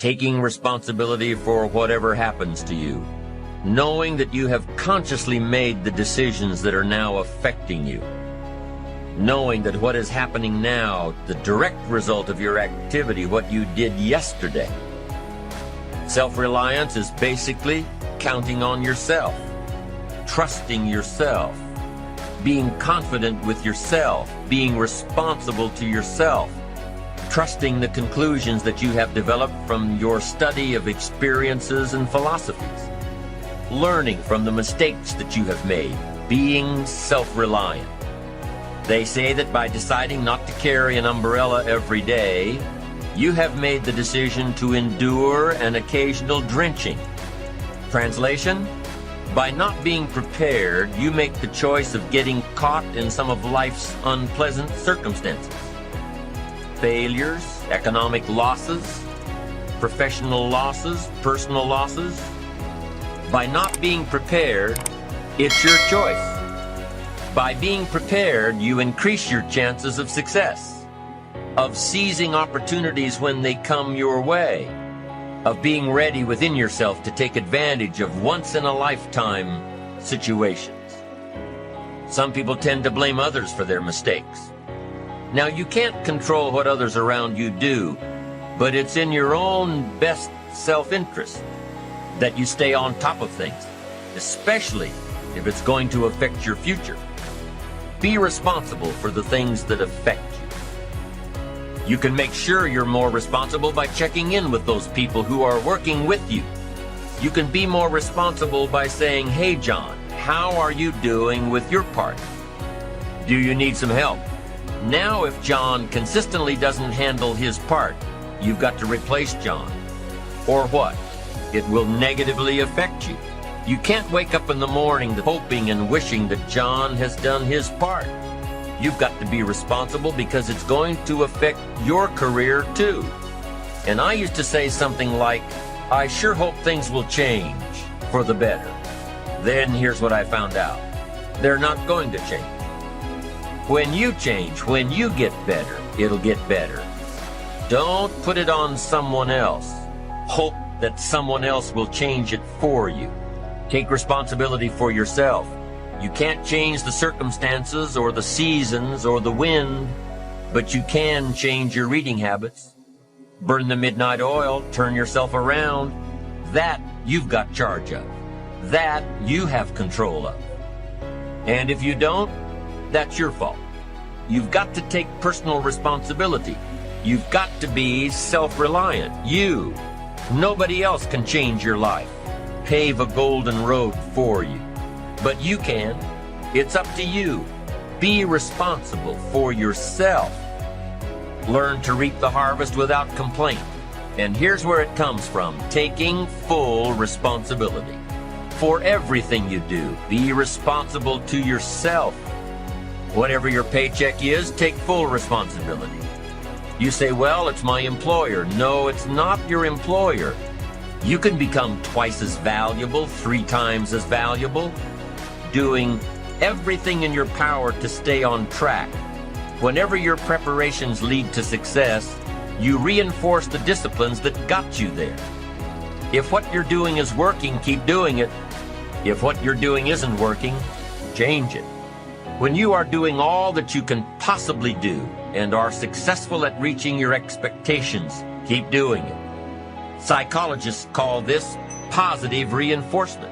taking responsibility for whatever happens to you, knowing that you have consciously made the decisions that are now affecting you, knowing that what is happening now, the direct result of your activity, what you did yesterday. Self-reliance is basically counting on yourself, trusting yourself, being confident with yourself, being responsible to yourself, trusting the conclusions that you have developed from your study of experiences and philosophies, learning from the mistakes that you have made, being self-reliant. They say that by deciding not to carry an umbrella every day, you have made the decision to endure an occasional drenching. Translation: by not being prepared, you make the choice of getting caught in some of life's unpleasant circumstances. Failures, economic losses, professional losses, personal losses. By not being prepared, it's your choice. By being prepared, you increase your chances of success, of seizing opportunities when they come your way, of being ready within yourself to take advantage of once-in-a-lifetime situations. Some people tend to blame others for their mistakes. Now, you can't control what others around you do, but it's in your own best self-interest that you stay on top of things, especially if it's going to affect your future. Be responsible for the things that affect you. You can make sure you're more responsible by checking in with those people who are working with you. You can be more responsible by saying, "Hey, John, how are you doing with your part? Do you need some help?" Now, if John consistently doesn't handle his part, you've got to replace John. Or what? It will negatively affect you. You can't wake up in the morning hoping and wishing that John has done his part. You've got to be responsible because it's going to affect your career too. And I used to say something like, "I sure hope things will change for the better." Then here's what I found out. They're not going to change. When you change, when you get better, it'll get better. Don't put it on someone else. Hope that someone else will change it for you. Take responsibility for yourself. You can't change the circumstances or the seasons or the wind, but you can change your reading habits. Burn the midnight oil, turn yourself around. That you've got charge of. That you have control of. And if you don't, that's your fault. You've got to take personal responsibility. You've got to be self-reliant. You. Nobody else can change your life, pave a golden road for you. But you can. It's up to you. Be responsible for yourself. Learn to reap the harvest without complaint. And here's where it comes from: taking full responsibility. For everything you do, be responsible to yourself. Whatever your paycheck is, take full responsibility. You say, "Well, it's my employer." No, it's not your employer. You can become twice as valuable, 3 times as valuable, doing everything in your power to stay on track. Whenever your preparations lead to success, you reinforce the disciplines that got you there. If what you're doing is working, keep doing it. If what you're doing isn't working, change it. When you are doing all that you can possibly do and are successful at reaching your expectations, keep doing it. Psychologists call this positive reinforcement.